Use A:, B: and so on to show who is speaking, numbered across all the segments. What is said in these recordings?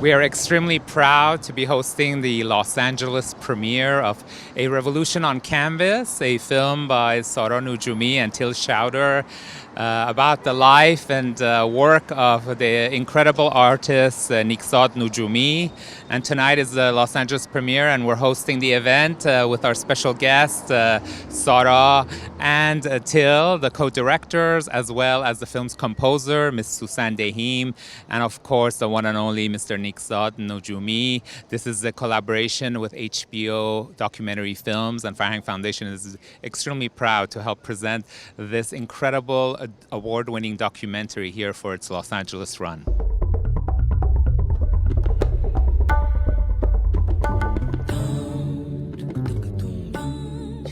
A: We are extremely proud to be hosting the Los Angeles premiere of A Revolution on Canvas, a film by Sara Nodjoumi and Till Schauder about the life and work of the incredible artist Nickzad Nodjoumi. And tonight is the Los Angeles premiere, and we're hosting the event with our special guest, Sara and Till, the co-directors, as well as the film's composer, Ms. Sussan Deyhim, and of course the one and only Mr. Nickzad Nodjoumi. This is a collaboration with HBO Documentary Films, and Farhang Foundation is extremely proud to help present this incredible award-winning documentary here for its Los Angeles run.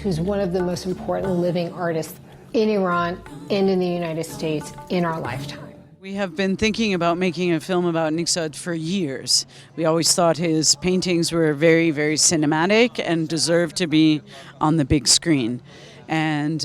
B: Who's one of the most important living artists in Iran and in the United States in our lifetime.
C: We have been thinking about making a film about Nickzad for years. We always thought his paintings were very, very cinematic and deserved to be on the big screen. And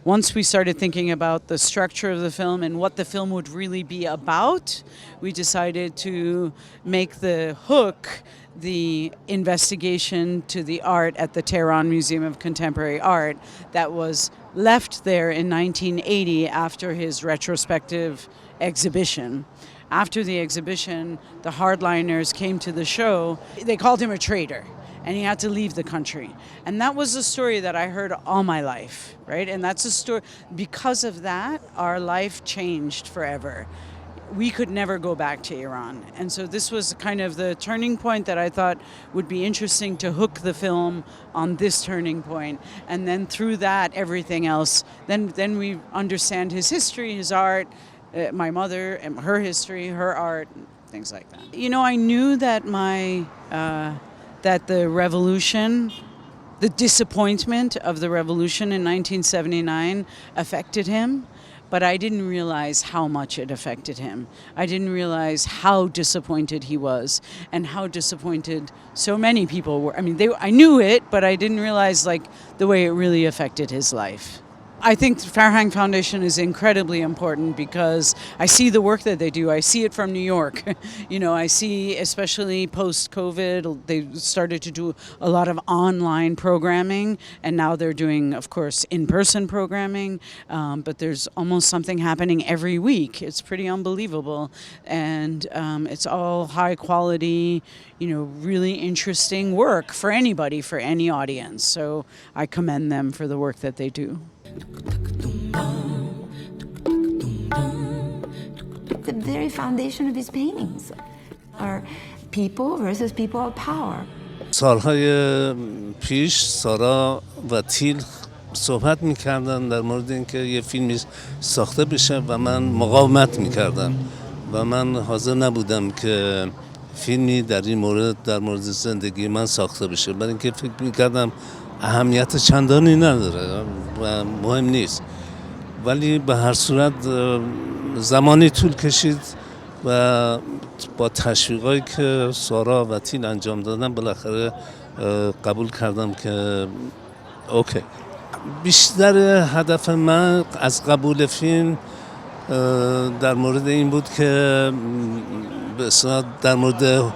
C: once we started thinking about the structure of the film and what the film would really be about, we decided to make the hook the investigation to the art at the Tehran Museum of Contemporary Art that was left there in 1980 after his retrospective exhibition. After the exhibition, the hardliners came to the show. They called him a traitor, and he had to leave the country. And that was a story that I heard all my life, right? And that's a story, because of that, our life changed forever. We could never go back to Iran. And so this was kind of the turning point that I thought would be interesting to hook the film on this turning point. And then through that, everything else, then we understand his history, his art, my mother, and her history, her art, things like that. You know, I knew that that the revolution, the disappointment of the revolution in 1979 affected him. But I didn't realize how much it affected him. I didn't realize how disappointed he was and how disappointed so many people were. I mean, I knew it, but I didn't realize like the way it really affected his life. I think Farhang Foundation is incredibly important because I see the work that they do. I see it from New York. You know, I see, especially post-COVID, they started to do a lot of online programming, and now they're doing, of course, in-person programming, but there's almost something happening every week. It's pretty unbelievable, and it's all high quality, you know, really interesting work for anybody, for any audience. So I commend them for the work that they do.
D: The very foundation of his paintings are people versus people of power.
E: سالهای پیش سارا و تیل صحبت میکردن در مورد اینکه یه فیلمی ساخته بشه و من مقاومت میکردم و من حاضر نبودم که فیلمی در این مورد در مورد زندگی من ساخته بشه، برای اینکه فکر میکردم اهمیت چندانی نداره و مهم نیست. ولی به هر صورت زمانی طول کشید و با تشویقایی که سارا و تیل انجام دادن بالاخره قبول کردم که اوکی. بیشتر هدف من از قبول فیلم در مورد این بود که به اصطلاح در مورد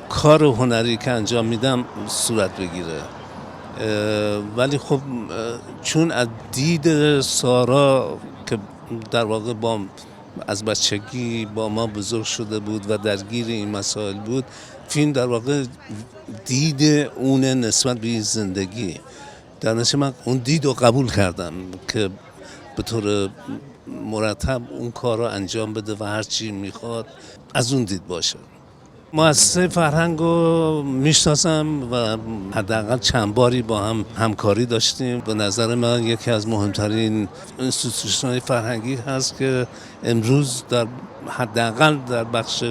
E: کار هنری که انجام میدم صورت بگیره. ولی خب چون از دید سارا که در واقع از بچگی با ما بزرگ شده بود و درگیر این مسائل بود، فیلم در واقع دید اون نسبت به زندگی. در نتیجه من اون دید رو قبول کردم که به طور مرتب اون کار رو انجام بده و هر چی میخواد از اون دید باشه. مؤسسه فرهنگ رو میشناسم و حداقل چند باری با هم همکاری داشتیم. به نظر من یکی از مهمترین اینستیتوشن‌های فرهنگی هست که امروز در حداقل در بخش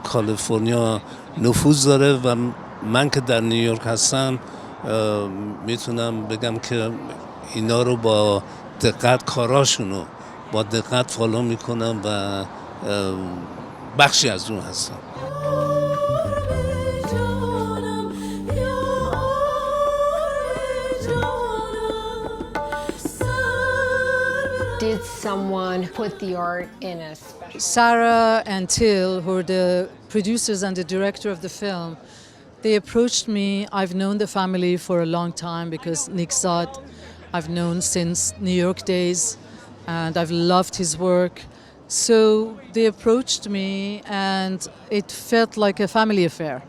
E: کالیفرنیا نفوذ داره و من که در نیویورک هستم میتونم بگم که اینا رو با دقت کاراشونو با دقت فالو میکنم و بخشی از اون هستم.
B: did someone put the art in a special?
F: Sara and Till, who are the producers and the director of the film, they approached me. I've known the family for a long time because Nickzad I've known since New York days, and I've loved his work. So they approached me, and it felt like a family affair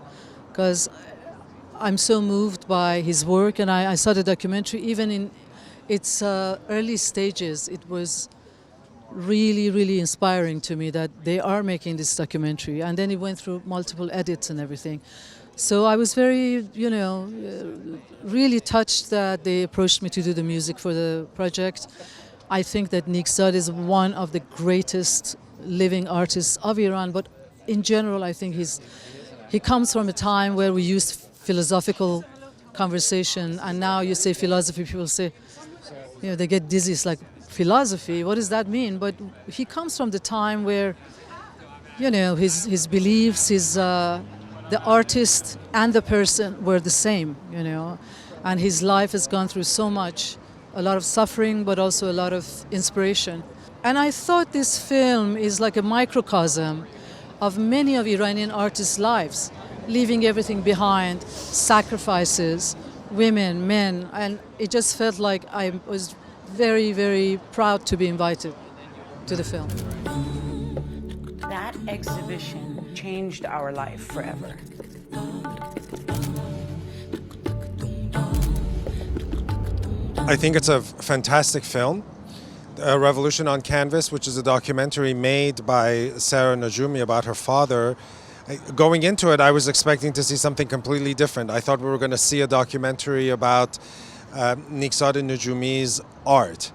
F: because I'm so moved by his work, and I saw the documentary even in its early stages. It was really, really inspiring to me that they are making this documentary, and then it went through multiple edits and everything. So I was very, really touched that they approached me to do the music for the project. I think that Nickzad is one of the greatest living artists of Iran, but in general, I think he comes from a time where we used philosophical conversation, and now you say philosophy, people say, they get dizzy. It's like, philosophy, what does that mean? But he comes from the time where, his beliefs, the artist and the person were the same, and his life has gone through so much, a lot of suffering, but also a lot of inspiration. And I thought this film is like a microcosm of many of Iranian artists' lives, leaving everything behind, sacrifices, women, men, and it just felt like I was very, very proud to be invited to the film.
C: That exhibition changed our life forever.
G: I think it's a fantastic film. Revolution on Canvas, which is a documentary made by Sara Nodjoumi about her father. Going into it, I was expecting to see something completely different. I thought we were going to see a documentary about Nickzad Nodjoumi's art.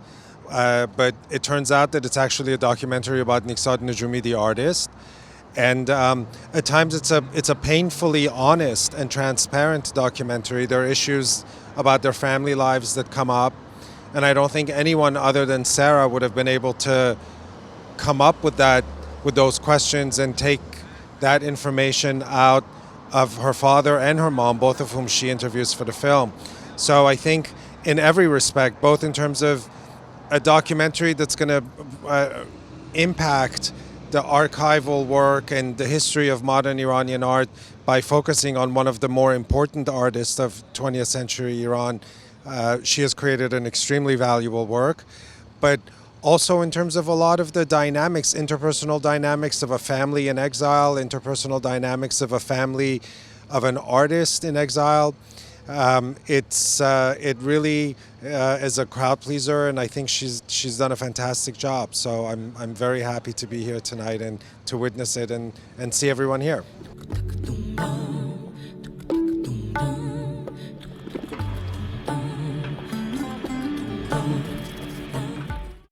G: But it turns out that it's actually a documentary about Nickzad Nodjoumi, the artist. And at times it's a painfully honest and transparent documentary. There are issues about their family lives that come up. And I don't think anyone other than Sara would have been able to come up with those questions and take that information out of her father and her mom, both of whom she interviews for the film. So I think in every respect, both in terms of a documentary that's going to impact the archival work and the history of modern Iranian art by focusing on one of the more important artists of 20th century Iran, she has created an extremely valuable work. But also in terms of a lot of the dynamics, interpersonal dynamics of a family in exile, interpersonal dynamics of a family of an artist in exile. It really is a crowd pleaser, and I think she's done a fantastic job. So I'm very happy to be here tonight and to witness it and see everyone here.